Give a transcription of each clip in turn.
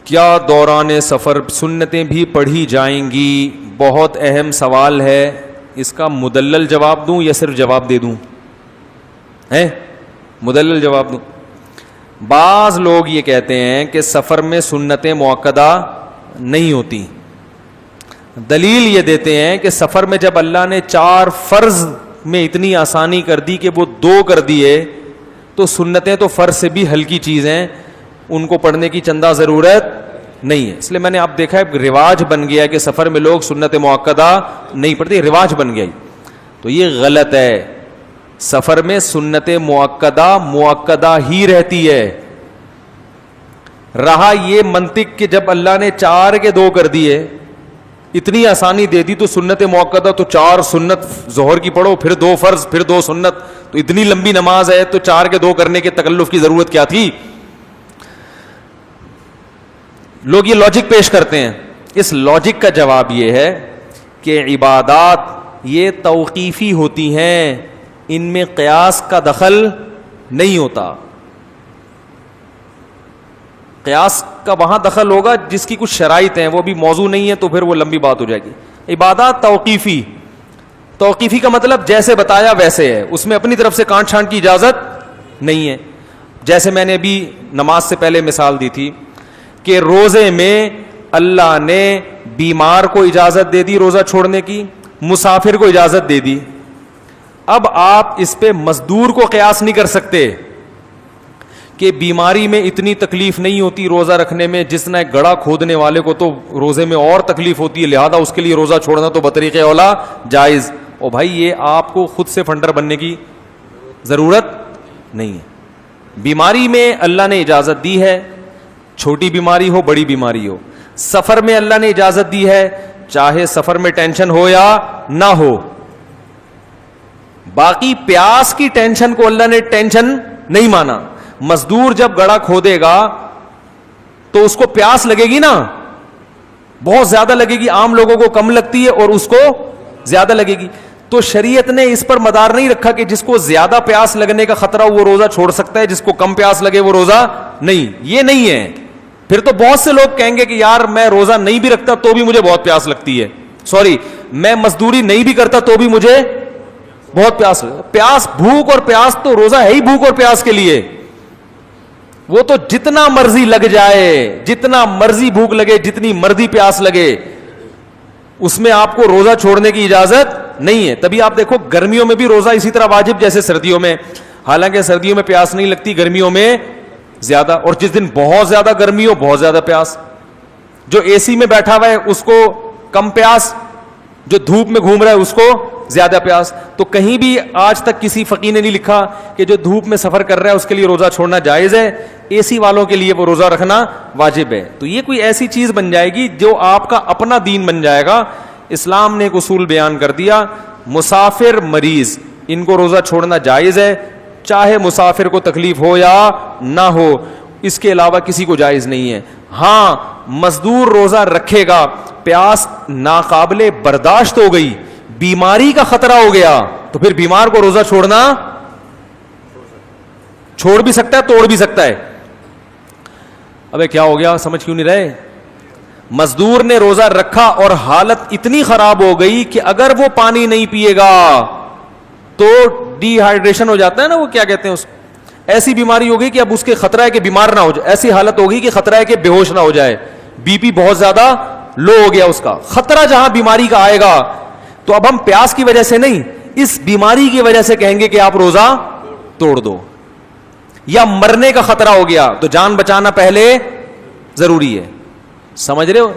کیا دوران سفر سنتیں بھی پڑھی جائیں گی؟ بہت اہم سوال ہے. اس کا مدلل جواب دوں یا صرف جواب دے دوں؟ مدلل جواب دوں. بعض لوگ یہ کہتے ہیں کہ سفر میں سنتیں مؤکدہ نہیں ہوتی. دلیل یہ دیتے ہیں کہ سفر میں جب اللہ نے 4 فرض میں اتنی آسانی کر دی کہ وہ 2 کر دیے, تو سنتیں تو فرض سے بھی ہلکی چیز ہیں, ان کو پڑھنے کی چندہ ضرورت نہیں ہے. اس لیے میں نے آپ دیکھا ہے رواج بن گیا کہ سفر میں لوگ سنت مؤکدہ نہیں پڑھتے, رواج بن گیا. تو یہ غلط ہے. سفر میں سنت مؤکدہ ہی رہتی ہے. رہا یہ منطق کہ جب اللہ نے 4 کے 2 کر دیے, اتنی آسانی دے دی, تو سنت مؤکدہ تو 4 سنت ظہر کی پڑھو, پھر 2 فرض, پھر 2 سنت, تو اتنی لمبی نماز ہے تو 4 کے 2 کرنے کے تکلف کی ضرورت کیا تھی؟ لوگ یہ لاجک پیش کرتے ہیں. اس لاجک کا جواب یہ ہے کہ عبادات یہ توقیفی ہوتی ہیں, ان میں قیاس کا دخل نہیں ہوتا. قیاس کا وہاں دخل ہوگا جس کی کچھ شرائط ہیں, وہ بھی موضوع نہیں ہے تو پھر وہ لمبی بات ہو جائے گی. عبادات توقیفی کا مطلب جیسے بتایا ویسے ہے, اس میں اپنی طرف سے کانٹ چھانٹ کی اجازت نہیں ہے. جیسے میں نے ابھی نماز سے پہلے مثال دی تھی کہ روزے میں اللہ نے بیمار کو اجازت دے دی روزہ چھوڑنے کی, مسافر کو اجازت دے دی. اب آپ اس پہ مزدور کو قیاس نہیں کر سکتے کہ بیماری میں اتنی تکلیف نہیں ہوتی روزہ رکھنے میں جتنا ایک گڑھا کھودنے والے کو تو روزے میں اور تکلیف ہوتی ہے, لہذا اس کے لیے روزہ چھوڑنا تو بطریق اولا جائز. او بھائی, یہ آپ کو خود سے فنڈر بننے کی ضرورت نہیں ہے. بیماری میں اللہ نے اجازت دی ہے, چھوٹی بیماری ہو بڑی بیماری ہو. سفر میں اللہ نے اجازت دی ہے, چاہے سفر میں ٹینشن ہو یا نہ ہو. باقی پیاس کی ٹینشن کو اللہ نے ٹینشن نہیں مانا. مزدور جب گڑھا کھودے گا تو اس کو پیاس لگے گی نا, بہت زیادہ لگے گی. عام لوگوں کو کم لگتی ہے اور اس کو زیادہ لگے گی. تو شریعت نے اس پر مدار نہیں رکھا کہ جس کو زیادہ پیاس لگنے کا خطرہ وہ روزہ چھوڑ سکتا ہے, جس کو کم پیاس لگے وہ روزہ نہیں. یہ نہیں ہے. پھر تو بہت سے لوگ کہیں گے کہ یار میں روزہ نہیں بھی رکھتا تو بھی مجھے بہت پیاس لگتی ہے, میں مزدوری نہیں بھی کرتا تو بھی مجھے بہت پیاس بھوک اور پیاس تو روزہ ہے ہی بھوک اور پیاس کے لیے. وہ تو جتنا مرضی لگ جائے, جتنا مرضی بھوک لگے, جتنی مرضی پیاس لگے, اس میں آپ کو روزہ چھوڑنے کی اجازت نہیں ہے. تبھی آپ دیکھو گرمیوں میں بھی روزہ اسی طرح واجب جیسے سردیوں میں. حالانکہ سردیوں میں پیاس نہیں لگتی, گرمیوں میں زیادہ. اور جس دن بہت زیادہ گرمی ہو بہت زیادہ پیاس. جو اے سی میں بیٹھا ہوا ہے اس کو کم پیاس, جو دھوپ میں گھوم رہا ہے اس کو زیادہ پیاس. تو کہیں بھی آج تک کسی فقیہ نے نہیں لکھا کہ جو دھوپ میں سفر کر رہا ہے اس کے لیے روزہ چھوڑنا جائز ہے, اے سی والوں کے لیے وہ روزہ رکھنا واجب ہے. تو یہ کوئی ایسی چیز بن جائے گی جو آپ کا اپنا دین بن جائے گا. اسلام نے ایک اصول بیان کر دیا, مسافر مریض ان کو روزہ چھوڑنا جائز ہے, چاہے مسافر کو تکلیف ہو یا نہ ہو, اس کے علاوہ کسی کو جائز نہیں ہے. ہاں مزدور روزہ رکھے گا, پیاس ناقابل برداشت ہو گئی, بیماری کا خطرہ ہو گیا, تو پھر بیمار کو روزہ چھوڑنا چھوڑ بھی سکتا ہے, توڑ بھی سکتا ہے. ابے کیا ہو گیا, سمجھ کیوں نہیں رہے؟ مزدور نے روزہ رکھا اور حالت اتنی خراب ہو گئی کہ اگر وہ پانی نہیں پیے گا تو ڈی ہائیڈریشن ہو جاتا ہے نا, وہ کیا کہتے ہیں اس, ایسی بیماری ہو گئی کہ اب اس کے خطرہ ہے کہ بیمار نہ ہو جائے, ایسی حالت ہو گئی کہ خطرہ ہے کہ بے ہوش نہ ہو جائے, بی پی بہت زیادہ لو ہو گیا اس کا. خطرہ جہاں بیماری کا آئے گا تو اب ہم پیاس کی وجہ سے نہیں, اس بیماری کی وجہ سے کہیں گے کہ آپ روزہ توڑ دو. یا مرنے کا خطرہ ہو گیا تو جان بچانا پہلے ضروری ہے. سمجھ رہے ہو؟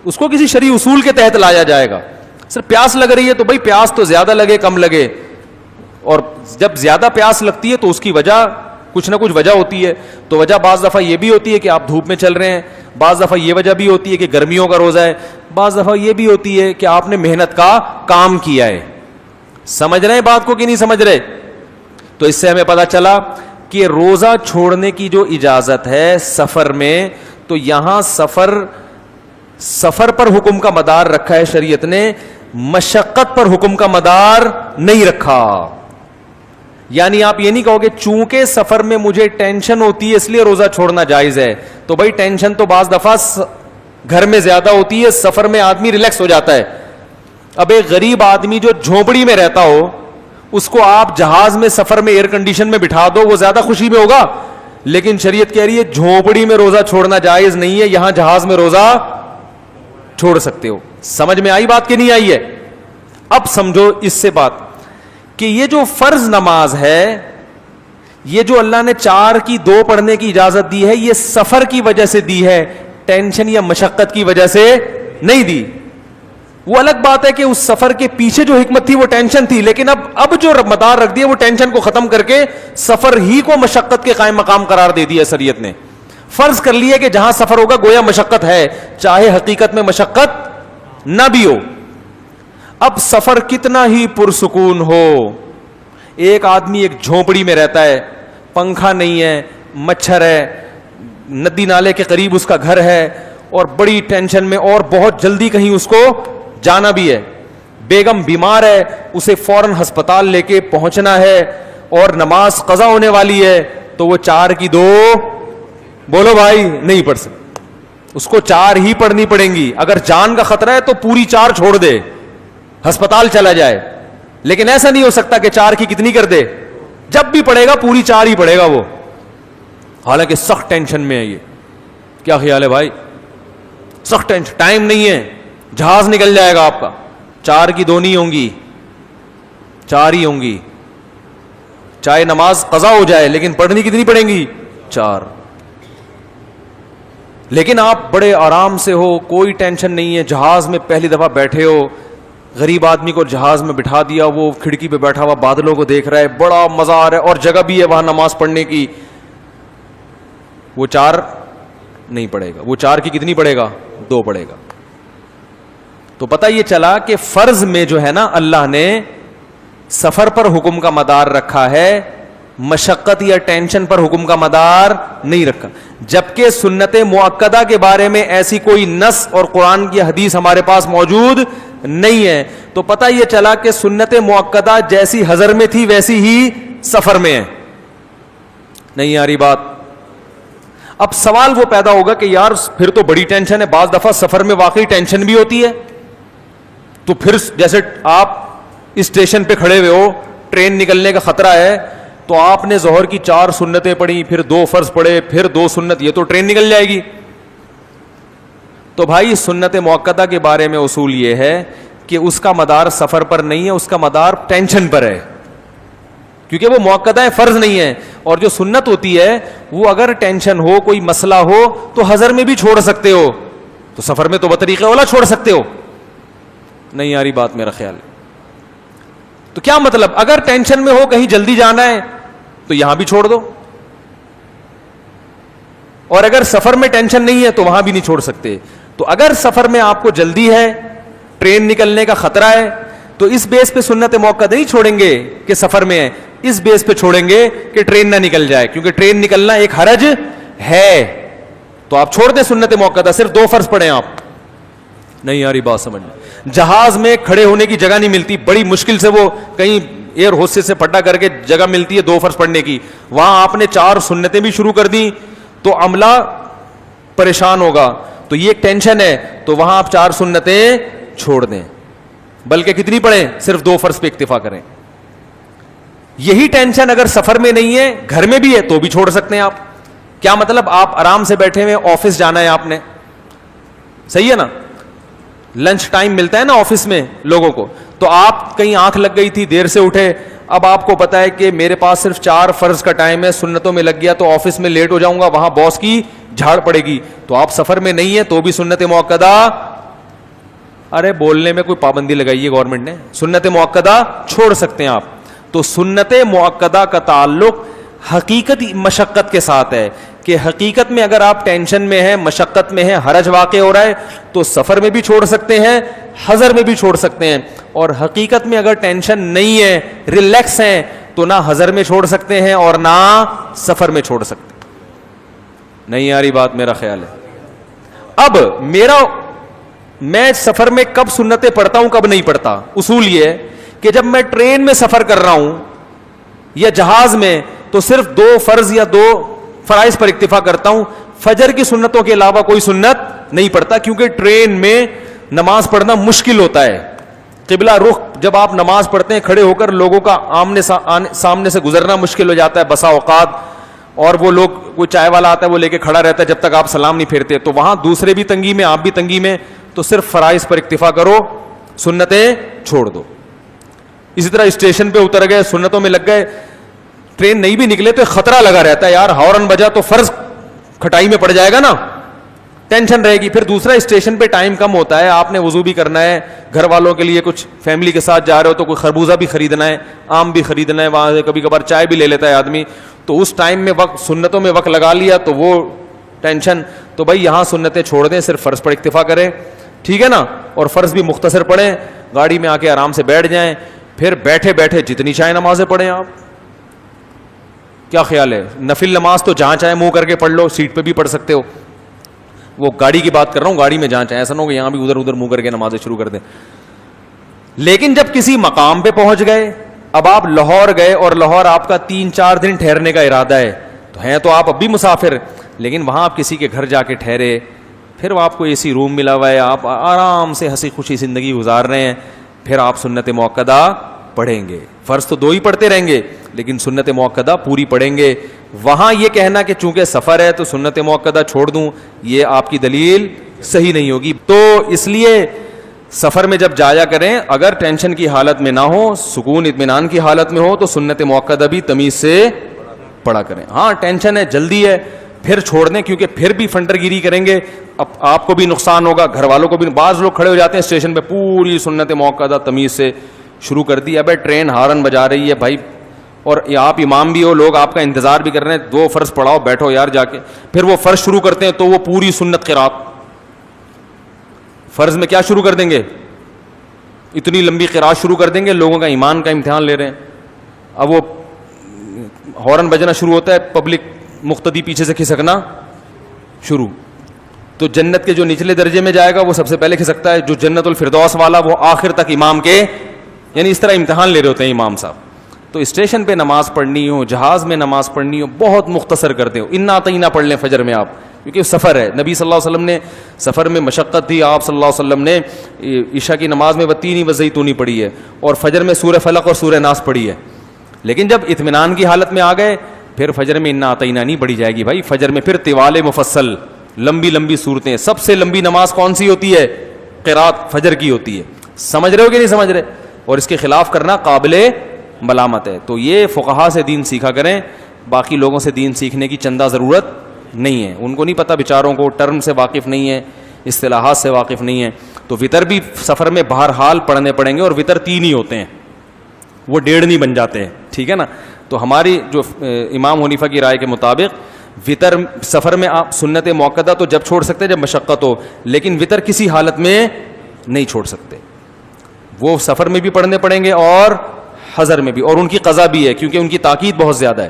اس کو کسی شرعی اصول کے تحت لایا جائے گا. صرف پیاس لگ رہی ہے تو بھائی پیاس تو زیادہ لگے کم لگے, اور جب زیادہ پیاس لگتی ہے تو اس کی وجہ کچھ نہ کچھ وجہ ہوتی ہے. تو وجہ بعض دفعہ یہ بھی ہوتی ہے کہ آپ دھوپ میں چل رہے ہیں, بعض دفعہ یہ وجہ بھی ہوتی ہے کہ گرمیوں کا روزہ ہے, بعض دفعہ یہ بھی ہوتی ہے کہ آپ نے محنت کا کام کیا ہے. سمجھ رہے ہیں بات کو کہ نہیں سمجھ رہے؟ تو اس سے ہمیں پتہ چلا کہ روزہ چھوڑنے کی جو اجازت ہے سفر میں, تو یہاں سفر پر حکم کا مدار رکھا ہے شریعت نے, مشقت پر حکم کا مدار نہیں رکھا. یعنی آپ یہ نہیں کہو گے چونکہ سفر میں مجھے ٹینشن ہوتی ہے اس لیے روزہ چھوڑنا جائز ہے. تو بھائی ٹینشن تو بعض دفعہ گھر میں زیادہ ہوتی ہے, سفر میں آدمی ریلیکس ہو جاتا ہے. اب ایک غریب آدمی جو جھونپڑی میں رہتا ہو, اس کو آپ جہاز میں سفر میں ایئر کنڈیشن میں بٹھا دو, وہ زیادہ خوشی میں ہوگا. لیکن شریعت کہہ رہی ہے جھونپڑی میں روزہ چھوڑنا جائز نہیں ہے, یہاں جہاز میں روزہ چھوڑ سکتے ہو. سمجھ میں آئی بات کہ نہیں آئی ہے؟ اب سمجھو اس سے بات کہ یہ جو فرض نماز ہے, یہ جو اللہ نے 4 کی 2 پڑھنے کی اجازت دی ہے, یہ سفر کی وجہ سے دی ہے, ٹینشن یا مشقت کی وجہ سے نہیں دی. وہ الگ بات ہے کہ اس سفر کے پیچھے جو حکمت تھی وہ ٹینشن تھی, لیکن اب جو مدار رکھ دیا وہ ٹینشن کو ختم کر کے سفر ہی کو مشقت کے قائم مقام قرار دے دیا شریعت نے. فرض کر لیا کہ جہاں سفر ہوگا گویا مشقت ہے, چاہے حقیقت میں مشقت نہ بھی ہو. اب سفر کتنا ہی پرسکون ہو, ایک آدمی ایک جھونپڑی میں رہتا ہے, پنکھا نہیں ہے, مچھر ہے, ندی نالے کے قریب اس کا گھر ہے, اور بڑی ٹینشن میں, اور بہت جلدی کہیں اس کو جانا بھی ہے, بیگم بیمار ہے, اسے فوراً ہسپتال لے کے پہنچنا ہے, اور نماز قضا ہونے والی ہے, تو وہ 4 کی 2 بولو بھائی نہیں پڑھ سکتے, اس کو 4 ہی پڑھنی پڑیں گی. اگر جان کا خطرہ ہے تو پوری 4 چھوڑ دے, ہسپتال چلا جائے, لیکن ایسا نہیں ہو سکتا کہ 4 کی کتنی کر دے, جب بھی پڑھے گا پوری 4 ہی پڑھے گا وہ, حالانکہ سخت ٹینشن میں ہے. یہ کیا خیال ہے بھائی؟ سخت ٹینشن, ٹائم نہیں ہے, جہاز نکل جائے گا آپ کا, 4 کی 2 نہیں ہوں گی, 4 ہی ہوں گی, چاہے نماز قضا ہو جائے لیکن پڑھنی کتنی پڑیں گی؟ 4. لیکن آپ بڑے آرام سے ہو, کوئی ٹینشن نہیں ہے, جہاز میں پہلی دفعہ بیٹھے ہو, غریب آدمی کو جہاز میں بٹھا دیا, وہ کھڑکی پہ بیٹھا ہوا بادلوں کو دیکھ رہا ہے, بڑا مزہ آ رہا ہے, اور جگہ بھی ہے وہاں نماز پڑھنے کی, وہ 4 نہیں پڑھے گا, وہ 4 کی کتنی پڑھے گا؟ 2 پڑھے گا. تو پتہ یہ چلا کہ فرض میں جو ہے نا اللہ نے سفر پر حکم کا مدار رکھا ہے, مشقت یا ٹینشن پر حکم کا مدار نہیں رکھا. جبکہ سنت مؤکدہ کے بارے میں ایسی کوئی نص اور قرآن کی حدیث ہمارے پاس موجود نہیں ہے. تو پتہ یہ چلا کہ سنت مؤکدہ جیسی حضر میں تھی ویسی ہی سفر میں ہے. نہیں آ رہی بات؟ اب سوال وہ پیدا ہوگا کہ یار پھر تو بڑی ٹینشن ہے, بعض دفعہ سفر میں واقعی ٹینشن بھی ہوتی ہے, تو پھر جیسے آپ اسٹیشن پہ کھڑے ہوئے ہو, ٹرین نکلنے کا خطرہ ہے, تو آپ نے ظہر کی 4 سنتیں پڑھی, پھر 2 فرض پڑھے, پھر 2 سنت, یہ تو ٹرین نکل جائے گی. تو بھائی سنت مؤکدہ کے بارے میں اصول یہ ہے کہ اس کا مدار سفر پر نہیں ہے, اس کا مدار ٹینشن پر ہے, کیونکہ وہ مؤکدہ ہے, فرض نہیں ہے. اور جو سنت ہوتی ہے وہ اگر ٹینشن ہو, کوئی مسئلہ ہو, تو حضر میں بھی چھوڑ سکتے ہو, تو سفر میں تو بطریقہ اولا چھوڑ سکتے ہو. نہیں آ رہی بات میرا خیال ہے؟ تو کیا مطلب, اگر ٹینشن میں ہو, کہیں جلدی جانا ہے, تو یہاں بھی چھوڑ دو, اور اگر سفر میں ٹینشن نہیں ہے تو وہاں بھی نہیں چھوڑ سکتے. تو اگر سفر میں آپ کو جلدی ہے, ٹرین نکلنے کا خطرہ ہے, تو اس بیس پہ سنت موقع نہیں چھوڑیں گے کہ سفر میں ہے, اس بیس پہ چھوڑیں گے کہ ٹرین نہ نکل جائے, کیونکہ ٹرین نکلنا ایک حرج ہے. تو آپ چھوڑ دیں سنت موقع, صرف 2 فرض پڑھیں آپ. نہیں آ رہی بات سمجھ میں؟ جہاز میں کھڑے ہونے کی جگہ نہیں ملتی, بڑی مشکل سے وہ کہیں ایئر ہوسٹس سے پھٹا کر کے جگہ ملتی ہے 2 فرض پڑھنے کی, وہاں آپ نے 4 سنتیں بھی شروع کر دی تو عملہ پریشان ہوگا, تو یہ ایک ٹینشن ہے, تو وہاں آپ 4 سنتیں چھوڑ دیں, بلکہ کتنی پڑھیں, صرف 2 فرض پہ اکتفا کریں. یہی ٹینشن اگر سفر میں نہیں ہے, گھر میں بھی ہے, تو بھی چھوڑ سکتے ہیں آپ. کیا مطلب, آپ آرام سے بیٹھے ہوئے, آفس جانا ہے آپ نے, صحیح ہے نا, لنچ ٹائم ملتا ہے نا آفس میں لوگوں کو, تو آپ کہیں آنکھ لگ گئی تھی, دیر سے اٹھے, اب آپ کو پتا ہے کہ میرے پاس صرف 4 فرض کا ٹائم ہے, سنتوں میں لگ گیا تو آفس میں لیٹ ہو جاؤں گا, وہاں باس کی جھاڑ پڑے گی, تو آپ سفر میں نہیں ہے تو بھی سنت موقدہ, ارے بولنے میں کوئی پابندی لگائی ہے گورنمنٹ نے, سنت موقدہ چھوڑ سکتے ہیں آپ. تو سنت موقدہ کا تعلق حقیقت مشقت کے ساتھ ہے, کہ حقیقت میں اگر آپ ٹینشن میں ہیں, مشقت میں ہیں, حرج واقع ہو رہا ہے, تو سفر میں بھی چھوڑ سکتے ہیں, حضر میں بھی چھوڑ سکتے ہیں. اور حقیقت میں اگر ٹینشن نہیں ہے, ریلیکس ہیں, تو نہ حضر میں چھوڑ سکتے ہیں اور نہ سفر میں چھوڑ سکتے. نہیں آ رہی بات میرا خیال ہے؟ اب میں سفر میں کب سنتیں پڑھتا ہوں, کب نہیں پڑھتا, اصول یہ ہے کہ جب میں ٹرین میں سفر کر رہا ہوں یا جہاز میں تو صرف 2 فرض یا 2 فرائض پر اکتفا کرتا ہوں, فجر کی سنتوں کے علاوہ کوئی سنت نہیں پڑھتا, کیونکہ ٹرین میں نماز پڑھنا مشکل ہوتا ہے. قبلہ رخ جب آپ نماز پڑھتے ہیں کھڑے ہو کر, لوگوں کا سامنے سے گزرنا مشکل ہو جاتا ہے بسا اوقات, اور وہ لوگ, کوئی چائے والا آتا ہے وہ لے کے کھڑا رہتا ہے جب تک آپ سلام نہیں پھیرتے, تو وہاں دوسرے بھی تنگی میں, آپ بھی تنگی میں, تو صرف فرائض پر اکتفا کرو, سنتیں چھوڑ دو. اسی طرح اسٹیشن پہ اتر گئے, سنتوں میں لگ گئے, ٹرین نہیں بھی نکلے تو خطرہ لگا رہتا ہے, یار ہارن بجا تو فرض کھٹائی میں پڑ جائے گا نا, ٹینشن رہے گی. پھر دوسرا اسٹیشن پہ ٹائم کم ہوتا ہے, آپ نے وضو بھی کرنا ہے, گھر والوں کے لیے کچھ فیملی کے ساتھ جا رہے ہو تو کوئی خربوزہ بھی خریدنا ہے, آم بھی خریدنا ہے, وہاں سے کبھی کبھار چائے بھی لے لیتا ہے آدمی, تو اس ٹائم میں وقت, سنتوں میں وقت لگا لیا تو وہ ٹینشن. تو بھائی یہاں سنتیں چھوڑ دیں, صرف فرض پر اکتفا کریں, ٹھیک ہے نا, اور فرض بھی مختصر پڑھیں, گاڑی میں آ کے آرام سے بیٹھ جائیں, پھر بیٹھے بیٹھے جتنی چاہے نمازیں پڑھیں. آپ کیا خیال ہے؟ نفل نماز تو جہاں چاہے منہ کر کے پڑھ لو, سیٹ پہ بھی پڑھ سکتے ہو, وہ گاڑی کی بات کر رہا ہوں, گاڑی میں جہاں چاہے, ایسا نہ ہو کہ یہاں بھی ادھر ادھر منہ کر کے نمازیں شروع کر دیں. لیکن جب کسی مقام پہ پہنچ گئے, اب آپ لاہور گئے اور لاہور آپ کا 3-4 دن ٹھہرنے کا ارادہ ہے, تو ہیں تو آپ اب بھی مسافر, لیکن وہاں آپ کسی کے گھر جا کے ٹھہرے, پھر وہ آپ کو اے سی روم ملا ہوا ہے, آپ آرام سے ہنسی خوشی زندگی گزار رہے ہیں, پھر آپ سنت موقدہ پڑھیں گے. فرض تو 2 ہی پڑھتے رہیں گے, لیکن سنت موقدہ پوری پڑھیں گے. وہاں یہ کہنا کہ چونکہ سفر ہے تو سنت موقدہ چھوڑ دوں, یہ آپ کی دلیل صحیح نہیں ہوگی. تو اس لیے سفر میں جب جایا کریں, اگر ٹینشن کی حالت میں نہ ہو, سکون اطمینان کی حالت میں ہو, تو سنت موقدہ بھی تمیز سے پڑھا کریں. ہاں ٹینشن ہے, جلدی ہے, پھر چھوڑ دیں, کیونکہ پھر بھی فنٹر گیری کریں گے, اب آپ کو بھی نقصان ہوگا, گھر والوں کو بھی. بعض لوگ کھڑے ہو جاتے ہیں اسٹیشن پہ, پوری سنت موقدہ تمیز سے شروع کر دی. ابے ٹرین ہارن بجا رہی ہے بھائی, اور آپ امام بھی ہو, لوگ آپ کا انتظار بھی کر رہے ہیں, 2 فرض پڑھاؤ, بیٹھو یار جا کے. پھر وہ فرض شروع کرتے ہیں تو وہ پوری سنت قرات, فرض میں کیا شروع کر دیں گے, اتنی لمبی قرات شروع کر دیں گے, لوگوں کا ایمان کا امتحان لے رہے ہیں. اب وہ ہارن بجنا شروع ہوتا ہے, پبلک مقتدی پیچھے سے کھسکنا شروع, تو جنت کے جو نچلے درجے میں جائے گا وہ سب سے پہلے کھسکتا ہے, جو جنت الفردوس والا وہ آخر تک امام کے, یعنی اس طرح امتحان لے رہے ہوتے ہیں امام صاحب. تو اسٹیشن پہ نماز پڑھنی ہو, جہاز میں نماز پڑھنی ہو, بہت مختصر کرتے ہو, انا اطعنا پڑھ لیں فجر میں آپ, کیونکہ سفر ہے. نبی صلی اللہ علیہ وسلم نے سفر میں مشقت تھی, آپ صلی اللہ علیہ وسلم نے عشاء کی نماز میں والتین والزیتون پڑھی ہے, اور فجر میں سورہ فلق اور سورہ ناس پڑھی ہے. لیکن جب اطمینان کی حالت میں آ گئے, پھر فجر میں انا اطعنا نہیں پڑھی جائے گی بھائی. فجر میں پھر طوال مفصل, لمبی لمبی صورتیں. سب سے لمبی نماز کون سی ہوتی ہے؟ قرات فجر کی ہوتی ہے. سمجھ رہے ہو کہ نہیں سمجھ رہے؟ اور اس کے خلاف کرنا قابل ملامت ہے. تو یہ فقہا سے دین سیکھا کریں, باقی لوگوں سے دین سیکھنے کی چندہ ضرورت نہیں ہے. ان کو نہیں پتہ بیچاروں کو, ٹرم سے واقف نہیں ہے, اصطلاحات سے واقف نہیں ہے. تو وطر بھی سفر میں بہرحال پڑھنے پڑیں گے, اور وطر 3 ہی ہوتے ہیں, وہ 1.5 نہیں بن جاتے ہیں, ٹھیک ہے نا. تو ہماری جو امام حنیفہ کی رائے کے مطابق وطر سفر میں آپ سنت موقدہ تو جب چھوڑ سکتے جب مشقت ہو, لیکن وطر کسی حالت میں نہیں چھوڑ سکتے. وہ سفر میں بھی پڑھنے پڑیں گے اور حضر میں بھی, اور ان کی قضا بھی ہے, کیونکہ ان کی تاکید بہت زیادہ ہے.